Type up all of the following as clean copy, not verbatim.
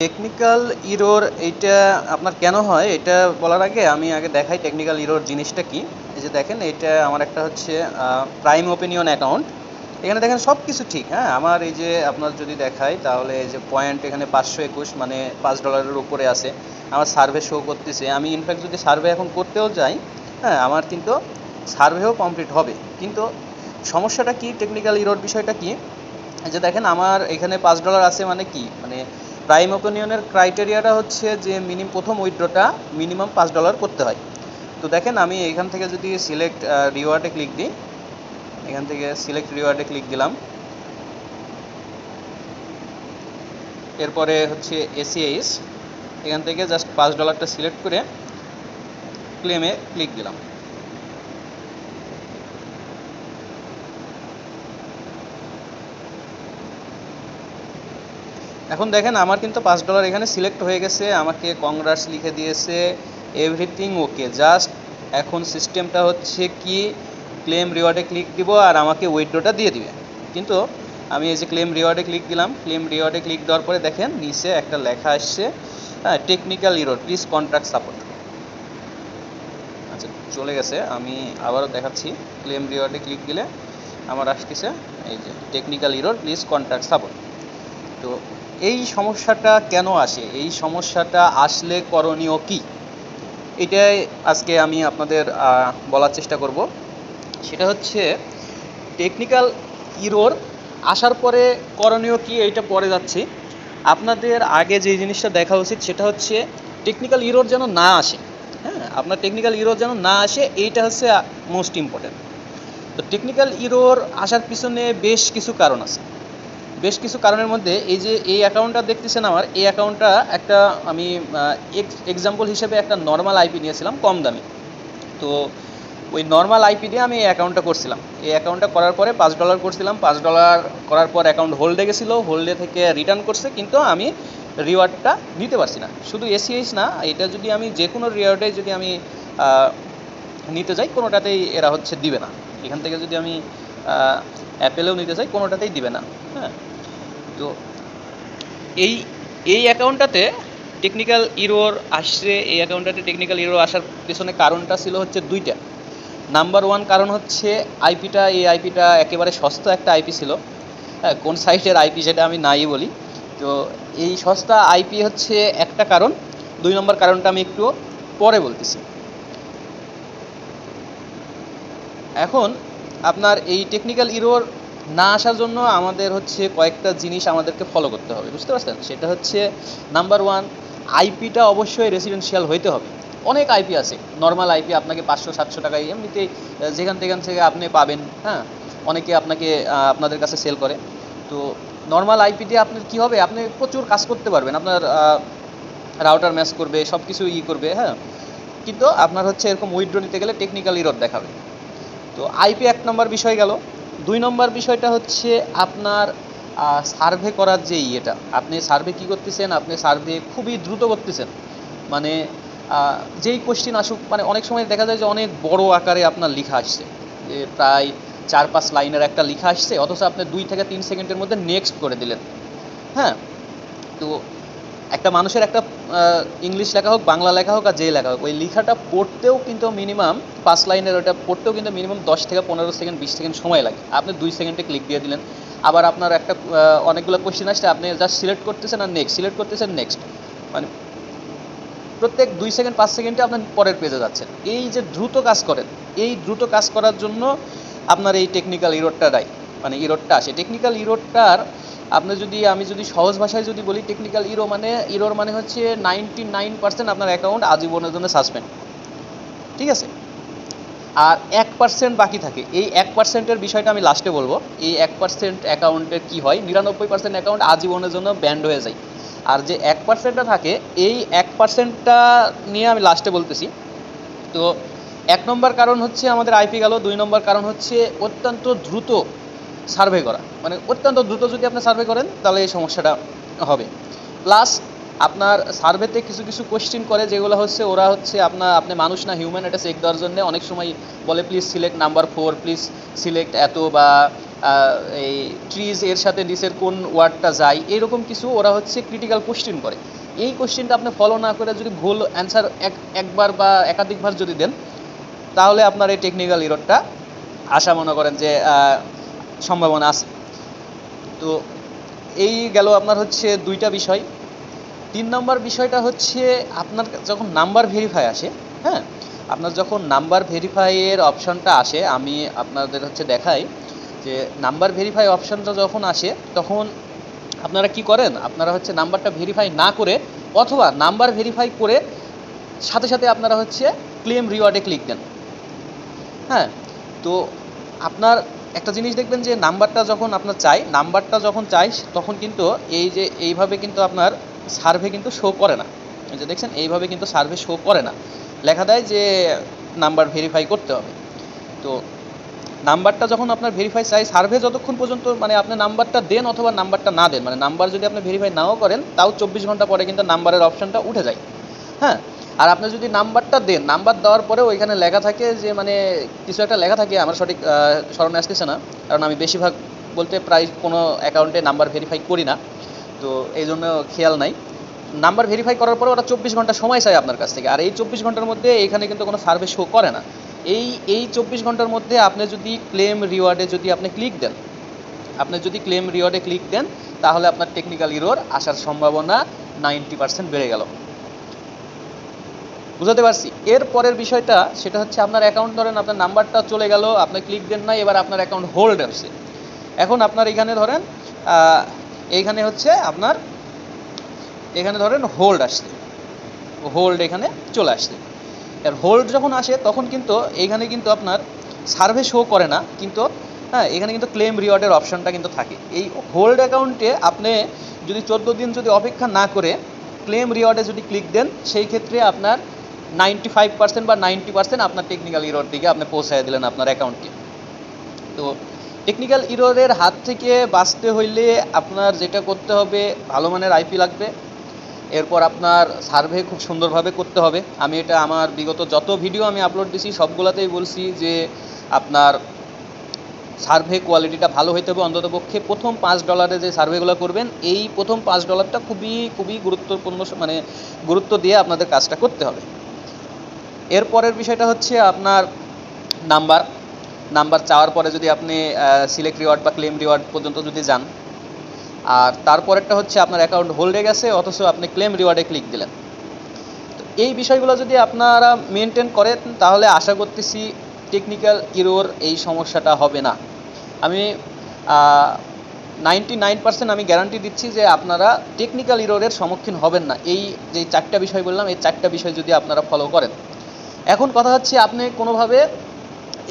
Technical error এইটা আপনার কেন হয় এটা বলার আগে আমি আগে দেখাই টেকনিক্যাল ইরর জিনিসটা কি। এই যে দেখেন এটা আমার একটা হচ্ছে প্রাইম ওপিনিয়ন অ্যাকাউন্ট। এখানে দেখেন সব কিছু ঠিক, হ্যাঁ। আমার এই যে আপনার যদি দেখাই তাহলে এই যে পয়েন্ট এখানে 521 মানে $5 উপরে আছে। আমার সার্ভে শো করতেছে। আমি ইনফ্যাক্ট যদি সার্ভে এখন করতেও যাই, হ্যাঁ, আমার কিন্তু সার্ভেও কমপ্লিট হবে। কিন্তু সমস্যাটা কি, টেকনিক্যাল ইরর বিষয়টা কি, এই যে দেখেন আমার এখানে $5 আছে মানে কি, মানে প্রাইম ওপিনিয়নের ক্রাইটেরিয়াটা হচ্ছে যে প্রথম উইথড্রটা মিনিমাম $5 করতে হয়। তো দেখেন আমি এখান থেকে যদি সিলেক্ট রিওয়ার্ডে ক্লিক দিই, এখান থেকে সিলেক্ট রিওয়ার্ডে ক্লিক দিলাম, এরপরে হচ্ছে এসিএইচ, এখান থেকে জাস্ট $5টা সিলেক্ট করে ক্লেমে ক্লিক দিলাম। এখন দেখেন আমার কিন্তু $5 এখানে সিলেক্ট হয়ে গেছে, আমাকে কংগ্রাটস লিখে দিয়েছে, এভরিথিং ওকে। জাস্ট এখন সিস্টেমটা হচ্ছে কি ক্লেম রিওয়ার্ডে ক্লিক দিব আর আমাকে উইথড্রটা দিয়ে দিবে। কিন্তু আমি এই যে ক্লেম রিওয়ার্ডে ক্লিক দিলাম, ক্লেম রিওয়ার্ডে ক্লিক দেওয়ার পরে দেখেন নিচে একটা লেখা আসছে, হ্যাঁ, technical error please contact support. আচ্ছা, চলে গেছে, আমি আবারও দেখাচ্ছি। ক্লেম রিওয়ার্ডে ক্লিক দিলে আমার আসতেছে এই যে technical error please contact support. তো এই সমস্যাটা কেন আসে, এই সমস্যাটা আসলে করণীয় কি, এটাই আজকে আমি আপনাদের বলার চেষ্টা করব। সেটা হচ্ছে টেকনিক্যাল ইরর আসার পরে করণীয় কি, এইটা পরে যাচ্ছি। আপনাদের আগে যে জিনিসটা দেখা উচিত সেটা হচ্ছে টেকনিক্যাল ইরর যেন না আসে। হ্যাঁ, আপনার টেকনিক্যাল ইরর যেন না আসে, এইটা হচ্ছে মোস্ট ইম্পর্টেন্ট। তো টেকনিক্যাল ইরর আসার পিছনে বেশ কিছু কারণ আছে। বেশ কিছু কারণের মধ্যে এই যে এই অ্যাকাউন্টটা দেখতেছেন, আমার এই অ্যাকাউন্টটা একটা আমি এক্সাম্পল হিসেবে একটা নর্মাল আইপি নিয়েছিলাম কম দামি। তো ওই নর্মাল আইপি দিয়ে আমি এই অ্যাকাউন্টটা করছিলাম। এই অ্যাকাউন্টটা করার পরে $5 করছিলাম। $5 করার পর অ্যাকাউন্ট হোল্ডে গেছিলো, হোল্ডে থেকে রিটার্ন করছে, কিন্তু আমি রিওয়ার্ডটা নিতে পারছি না। শুধু এসিএইচ না, এটা যদি আমি যে কোনো রিওয়ার্ডে যদি আমি নিতে যাই কোনোটাতেই এরা হচ্ছে দিবে না। এখান থেকে যদি আমি অ্যাপেলেও নিতে চাই কোনোটাতেই দিবে না। হ্যাঁ, তো এই এই অ্যাকাউন্টটাতে টেকনিক্যাল ইরর আসছে। এই অ্যাকাউন্টটাতে টেকনিক্যাল ইরর আসার পেছনে কারণটা ছিল হচ্ছে দুইটা। নাম্বার ওয়ান কারণ হচ্ছে আইপিটা, এই আইপিটা একেবারে সস্তা একটা আইপি ছিল। হ্যাঁ, কোন সাইটের আইপি সেটা আমি নাই বলি। তো এই সস্তা আইপি হচ্ছে একটা কারণ। দুই নম্বর কারণটা আমি একটু পরে বলতেছি। এখন আপনার এই টেকনিক্যাল ইরর না আসার জন্য আমাদের হচ্ছে কয়েকটা জিনিস আমাদেরকে ফলো করতে হবে, বুঝতে পারছেন? সেটা হচ্ছে নাম্বার ওয়ান, আইপিটা অবশ্যই রেসিডেন্সিয়াল হইতে হবে। অনেক আইপি আছে, নর্মাল আইপি আপনাকে 500-700 টাকায় এমনিতেই যেখান থেকে আপনি পাবেন। হ্যাঁ, অনেকে আপনাদের কাছে সেল করে। তো নর্মাল আইপি দিয়ে আপনার কী হবে, আপনি প্রচুর কাজ করতে পারবেন, আপনার রাউটার ম্যাচ করবে, সব কিছু করবে। হ্যাঁ, কিন্তু আপনার হচ্ছে এরকম উইথড্র নিতে গেলে টেকনিক্যাল ইরর দেখাবে। তো আইপি এক নম্বর বিষয় গেল। দুই নম্বর বিষয়টা হচ্ছে আপনার সার্ভে করার যে ইয়েটা, আপনি সার্ভে কী করতেছেন, আপনি সার্ভে খুবই দ্রুত করতেছেন। মানে যেই কোশ্চিন আসুক, মানে অনেক সময় দেখা যায় যে অনেক বড় আকারে আপনার লেখা আসছে, যে প্রায় 4-5 লাইনের একটা লেখা আসছে, অথচ আপনি 2 থেকে 3 সেকেন্ডের মধ্যে নেক্সট করে দিলেন। হ্যাঁ, তো একটা মানুষের একটা ইংলিশ লেখা হোক, বাংলা লেখা হোক আর যেই লেখা হোক, ওই লেখাটা পড়তেও কিন্তু মিনিমাম 5 লাইনের ওটা পড়তেও কিন্তু মিনিমাম 10 থেকে 15 সেকেন্ড 20 সেকেন্ড সময় লাগে। আপনি 2 সেকেন্ডে ক্লিক দিয়ে দিলেন। আবার আপনার একটা অনেকগুলো কোশ্চেন আসছে, আপনি জাস্ট সিলেক্ট করতেছেন আর নেক্সট, সিলেক্ট করতেছেন নেক্সট, মানে প্রত্যেক 2 সেকেন্ড 5 সেকেন্ডে আপনার পরের পেজে যাচ্ছেন। এই যে দ্রুত কাজ করেন, এই দ্রুত কাজ করার জন্য আপনার এই টেকনিক্যাল ইররটা আসে। টেকনিক্যাল ইররটার আমি যদি সহজ ভাষায় যদি বলি, টেকনিক্যাল ইরর মানে হচ্ছে 99% আপনার অ্যাকাউন্ট আজীবনের জন্য সাসপেন্ড। ঠিক আছে, আর 1% বাকি থাকে। এই 1%-এর বিষয়টা আমি লাস্টে বলবো। এই 1% অ্যাকাউন্টের কি হয়, 99% অ্যাকাউন্ট আজীবনের জন্য ব্যান্ড হয়ে যায়। আর যে 1%টা থাকে, এই 1%টা নিয়ে আমি লাস্টে বলতেছি। তো 1 নম্বর কারণ হচ্ছে আমাদের আইপি গেল। 2 নম্বর কারণ হচ্ছে অত্যন্ত দ্রুত সার্ভে করা, মানে অত্যন্ত দ্রুত যদি আপনি সার্ভে করেন তাহলে এই সমস্যাটা হবে। প্লাস আপনার সার্ভেতে কিছু কিছু কোশ্চেন করে, যেগুলো হচ্ছে ওরা হচ্ছে আপনি মানুষ না হিউম্যান, এটা চেক দেওয়ার জন্য অনেক সময় বলে please select number 4, please select এত, বা এই ট্রিজ এর সাথে নিচের কোন ওয়ার্ডটা যায়, এরকম কিছু ওরা হচ্ছে ক্রিটিক্যাল কোশ্চেন করে। এই কোশ্চেনটা আপনি ফলো না করে যদি ভুল অ্যান্সার একবার বা একাধিকবার যদি দেন, তাহলে আপনার এই টেকনিক্যাল ইররটা আশা মনে করেন যে সম্ভাবনা আছে। তো এই গেল আপনার হচ্ছে দুইটা বিষয়। 3 নম্বর বিষয়টা হচ্ছে আপনার যখন নাম্বার ভেরিফাই আসে, হ্যাঁ, আপনার যখন নাম্বার ভেরিফাইয়ের অপশানটা আসে, আমি আপনাদের হচ্ছে দেখাই যে নাম্বার ভেরিফাই অপশানটা যখন আসে তখন আপনারা কি করেন, আপনারা হচ্ছে নাম্বারটা ভেরিফাই না করে অথবা নাম্বার ভেরিফাই করে সাথে সাথে আপনারা হচ্ছে ক্লেম রিওয়ার্ডে ক্লিক দেন। হ্যাঁ, তো আপনার একটা জিনিস দেখবেন যে নাম্বারটা যখন চাই তখন কিন্তু এই যে এইভাবে কিন্তু আপনার সার্ভে কিন্তু শো করে না। এই যে দেখছেন এইভাবে কিন্তু সার্ভে শো করে না, লেখা দেয় যে নাম্বার ভেরিফাই করতে হবে। তো নাম্বারটা যখন আপনার ভেরিফাই চাই, সার্ভে যতক্ষণ পর্যন্ত মানে আপনি নাম্বারটা দেন অথবা নাম্বারটা না দেন, মানে নাম্বার যদি আপনি ভেরিফাই নাও করেন তাও 24 ঘন্টা পরে কিন্তু নাম্বারের অপশানটা উঠে যায়। হ্যাঁ, আর আপনি যদি নাম্বারটা দেন, নাম্বার দেওয়ার পরে ওইখানে লেখা থাকে যে মানে কিছু একটা লেখা থাকে, আমার সঠিক স্মরণে আসতেছে না, কারণ আমি বেশিরভাগ বলতে প্রায় কোনো অ্যাকাউন্টে নাম্বার ভেরিফাই করি না, তো এই জন্য খেয়াল নাই। নাম্বার ভেরিফাই করার পরে ওরা 24 ঘন্টা সময় চায় আপনার কাছ থেকে, আর এই 24 ঘন্টার মধ্যে এখানে কিন্তু কোনো সার্ভে শো করে না। এই 24 ঘন্টার মধ্যে আপনি যদি ক্লেম রিওয়ার্ডে যদি আপনি ক্লেম রিওয়ার্ডে ক্লিক দেন, তাহলে আপনার টেকনিক্যাল ইরর আসার সম্ভাবনা 90% বেড়ে গেল। বুঝতে পারছি। এর পরের বিষয়টা সেটা হচ্ছে আপনার অ্যাকাউন্ট, ধরেন আপনার নাম্বারটা চলে গেল, আপনি ক্লিক দেন নাই, এবার আপনার অ্যাকাউন্ট হোল্ড আসছে। এখন আপনার এখানে ধরেন এইখানে হচ্ছে আপনার এখানে ধরেন হোল্ড আসছে, হোল্ড এখানে চলে আসছে। আর হোল্ড যখন আসে তখন কিন্তু এইখানে কিন্তু আপনার সার্ভে শো করে না, কিন্তু হ্যাঁ এখানে কিন্তু ক্লেম রিওয়ার্ডের অপশানটা কিন্তু থাকে। এই হোল্ড অ্যাকাউন্টে আপনি যদি 14 দিন যদি অপেক্ষা না করে ক্লেম রিওয়ার্ডে যদি ক্লিক দেন, সেই ক্ষেত্রে আপনার 95% বা 90% আপনার টেকনিক্যাল ইরর দিকে আপনি পৌঁছায় দিলেন আপনার অ্যাকাউন্টকে। তো টেকনিক্যাল ইররের হাত থেকে বাঁচতে হইলে আপনার যেটা করতে হবে, ভালো মানের আইপি লাগবে, এরপর আপনার সার্ভে খুব সুন্দরভাবে করতে হবে। আমি এটা আমার বিগত যত ভিডিও আমি আপলোড দিছি সবগুলোতেই বলছি যে আপনার সার্ভে কোয়ালিটিটা ভালো হইতে হবে। অন্ততপক্ষে প্রথম $5 যে সার্ভেগুলো করবেন, এই প্রথম $5 খুবই খুবই গুরুত্বপূর্ণ, মানে গুরুত্ব দিয়ে আপনাদের কাজটা করতে হবে। এরপরের বিষয়টা হচ্ছে আপনার নাম্বার চাওয়ার পরে যদি আপনি সিলেক্ট রিওয়ার্ড বা ক্লেম রিওয়ার্ড পর্যন্ত যদি যান, আর তারপরেরটা হচ্ছে আপনার অ্যাকাউন্ট হোল্ডে গেছে অথচ আপনি ক্লেম রিওয়ার্ডে ক্লিক দিলেন। তো এই বিষয়গুলো যদি আপনারা মেনটেন করেন, তাহলে আশা করতেছি টেকনিক্যাল ইরর এই সমস্যাটা হবে না। আমি 99% আমি গ্যারান্টি দিচ্ছি যে আপনারা টেকনিক্যাল ইররের সম্মুখীন হবেন না, এই যে 4টা বিষয় বললাম, এই 4টা বিষয় যদি আপনারা ফলো করেন। এখন কথা হচ্ছে আপনি কোনোভাবে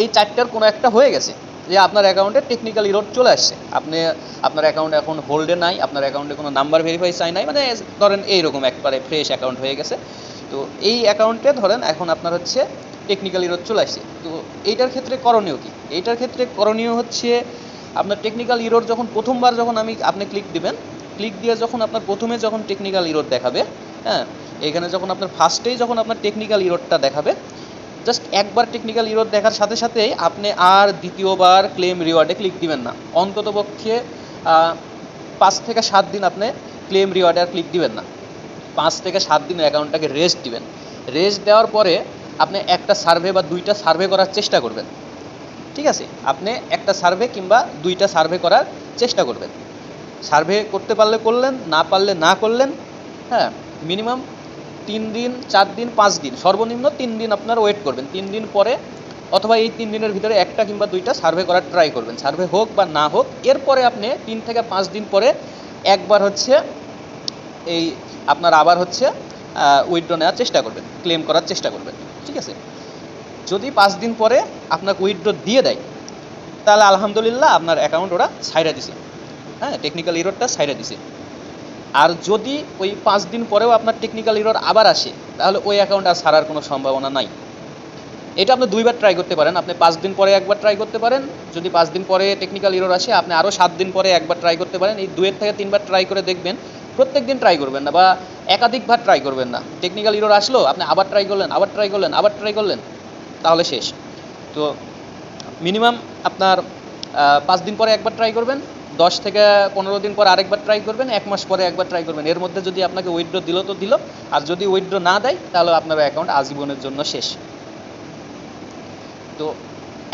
এই 4টার কোনো একটা হয়ে গেছে যে আপনার অ্যাকাউন্টে টেকনিক্যাল ইরর চলে আসছে, আপনার অ্যাকাউন্ট এখন হোল্ডে নাই, আপনার অ্যাকাউন্টে কোনো নাম্বার ভেরিফাই চাই নাই, মানে ধরেন এইরকম একবারে ফ্রেশ অ্যাকাউন্ট হয়ে গেছে। তো এই অ্যাকাউন্টে ধরেন এখন আপনার হচ্ছে টেকনিক্যাল ইরর চলে আসছে। তো এইটার ক্ষেত্রে করণীয় কি? এইটার ক্ষেত্রে করণীয় হচ্ছে আপনার টেকনিক্যাল ইরর যখন প্রথমবার আপনি ক্লিক দিবেন, ক্লিক দিয়ে যখন আপনার প্রথমে যখন টেকনিক্যাল ইরর দেখাবে, হ্যাঁ, এখানে যখন আপনার ফার্স্টেই যখন আপনার টেকনিক্যাল ইররটা দেখাবে, জাস্ট একবার টেকনিক্যাল ইরর দেখার সাথে সাথেই আপনি আর দ্বিতীয়বার ক্লেম রিওয়ার্ডে ক্লিক দিবেন না। অন্ততপক্ষে 5 থেকে 7 দিন আপনি ক্লেম রিওয়ার্ডে আর ক্লিক দিবেন না। 5 থেকে 7 দিন অ্যাকাউন্টটাকে রেস্ট দিবেন। রেস্ট দেওয়ার পরে আপনি একটা সার্ভে বা 2টা সার্ভে করার চেষ্টা করবেন। ঠিক আছে, আপনি একটা সার্ভে কিংবা 2টা সার্ভে করার চেষ্টা করবেন। সার্ভে করতে পারলে করলেন, না পারলে না করলেন। হ্যাঁ, মিনিমাম 3 দিন, 4 দিন, 5 দিন, সর্বনিম্ন 3 দিন আপনার ওয়েট করবেন। 3 দিন পরে অথবা এই 3 দিনের ভিতরে একটা কিংবা 2টা সার্ভে করার ট্রাই করবেন, সার্ভে হোক বা না হোক। এরপরে আপনি 3 থেকে 5 দিন পরে একবার হচ্ছে এই আপনার আবার হচ্ছে উইথড্র নেওয়ার চেষ্টা করবেন, ক্লেম করার চেষ্টা করবেন। ঠিক আছে, যদি 5 দিন পরে আপনাকে উইথড্র দিয়ে দেয়, তাহলে আলহামদুলিল্লাহ আপনার অ্যাকাউন্ট ওরা ছাইড়া দিছে, হ্যাঁ, টেকনিক্যাল ইররটা ছাইড়া দিছে। আর যদি ওই 5 দিন পরেও আপনার টেকনিক্যাল ইরর আবার আসে, তাহলে ওই অ্যাকাউন্ট আর ছাড়ার কোনো সম্ভাবনা নাই। এটা আপনি 2বার ট্রাই করতে পারেন। আপনি 5 দিন পরে একবার ট্রাই করতে পারেন, যদি 5 দিন পরে টেকনিক্যাল ইরর আসে আপনি আরও 7 দিন পরে একবার ট্রাই করতে পারেন। এই 2 থেকে 3বার ট্রাই করে দেখবেন। প্রত্যেক দিন ট্রাই করবেন না বা একাধিকবার ট্রাই করবেন না। টেকনিক্যাল ইরর আসলো, আপনি আবার ট্রাই করলেন, তাহলে শেষ। তো মিনিমাম আপনার 5 দিন পরে একবার ট্রাই করবেন, 10 থেকে 15 দিন পর আরেকবার ট্রাই করবেন, 1 মাস পরে একবার ট্রাই করবেন। এর মধ্যে যদি আপনাকে উইথড্র দিল তো দিল, আর যদি উইথড্র না দেয় তাহলে আপনার অ্যাকাউন্ট আজীবনের জন্য শেষ। তো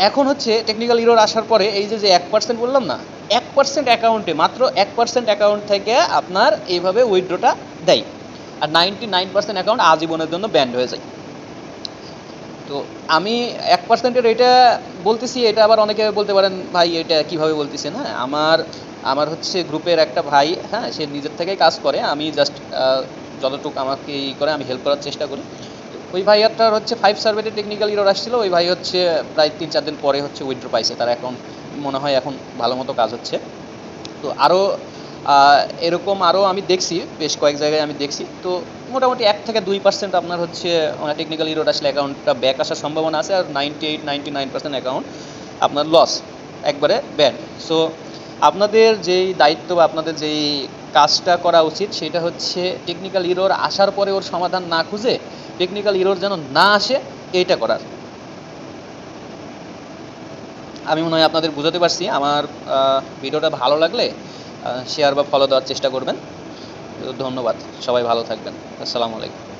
এখন হচ্ছে টেকনিক্যাল ইরর আসার পরে এই যে 1% বললাম না, 1% অ্যাকাউন্টে, মাত্র 1% অ্যাকাউন্ট থেকে আপনার এইভাবে উইথড্রটা দেয়, আর 99% অ্যাকাউন্ট আজীবনের জন্য ব্যান্ড হয়ে যায়। তো আমি 1%-এর এটা বলতেছি, এটা আবার অনেকে বলতে পারেন ভাই এটা কিভাবে বলতেছেন। হ্যাঁ, আমার হচ্ছে গ্রুপের একটা ভাই, হ্যাঁ, সে নিজের থেকেই কাজ করে, আমি জাস্ট যতটুকু আমাকে করে আমি হেল্প করার চেষ্টা করি। তো ওই ভাইয়ারটার হচ্ছে 5 সার্ভেতে টেকনিক্যাল ইরর আসছিল, ওই ভাই হচ্ছে প্রায় 3-4 দিন পরে হচ্ছে উইথড্র পাইছে, তার অ্যাকাউন্ট মনে হয় এখন ভালো মতো কাজ হচ্ছে। তো আরও এরকম আরও আমি দেখছি, বেশ কয়েক জায়গায় আমি দেখছি। তো মোটামুটি 1-2% আপনার হচ্ছে টেকনিক্যাল ইরর আসলে অ্যাকাউন্টটা ব্যাক আসার সম্ভাবনা আছে, আর 98-99% অ্যাকাউন্ট আপনার লস, একবারে ব্যাড। সো আপনাদের যেই দায়িত্ব বা আপনাদের যেই কাজটা করা উচিত সেটা হচ্ছে টেকনিক্যাল ইরর আসার পরে ওর সমাধান না খুঁজে টেকনিক্যাল ইরর যেন না আসে এইটা করার। আমি মনে হয় আপনাদের বুঝাতে পারছি। আমার ভিডিওটা ভালো লাগলে শেয়ার বা ফলো দেওয়ার চেষ্টা করবেন। তো ধন্যবাদ, সবাই ভালো থাকবেন। আসসালামু আলাইকুম।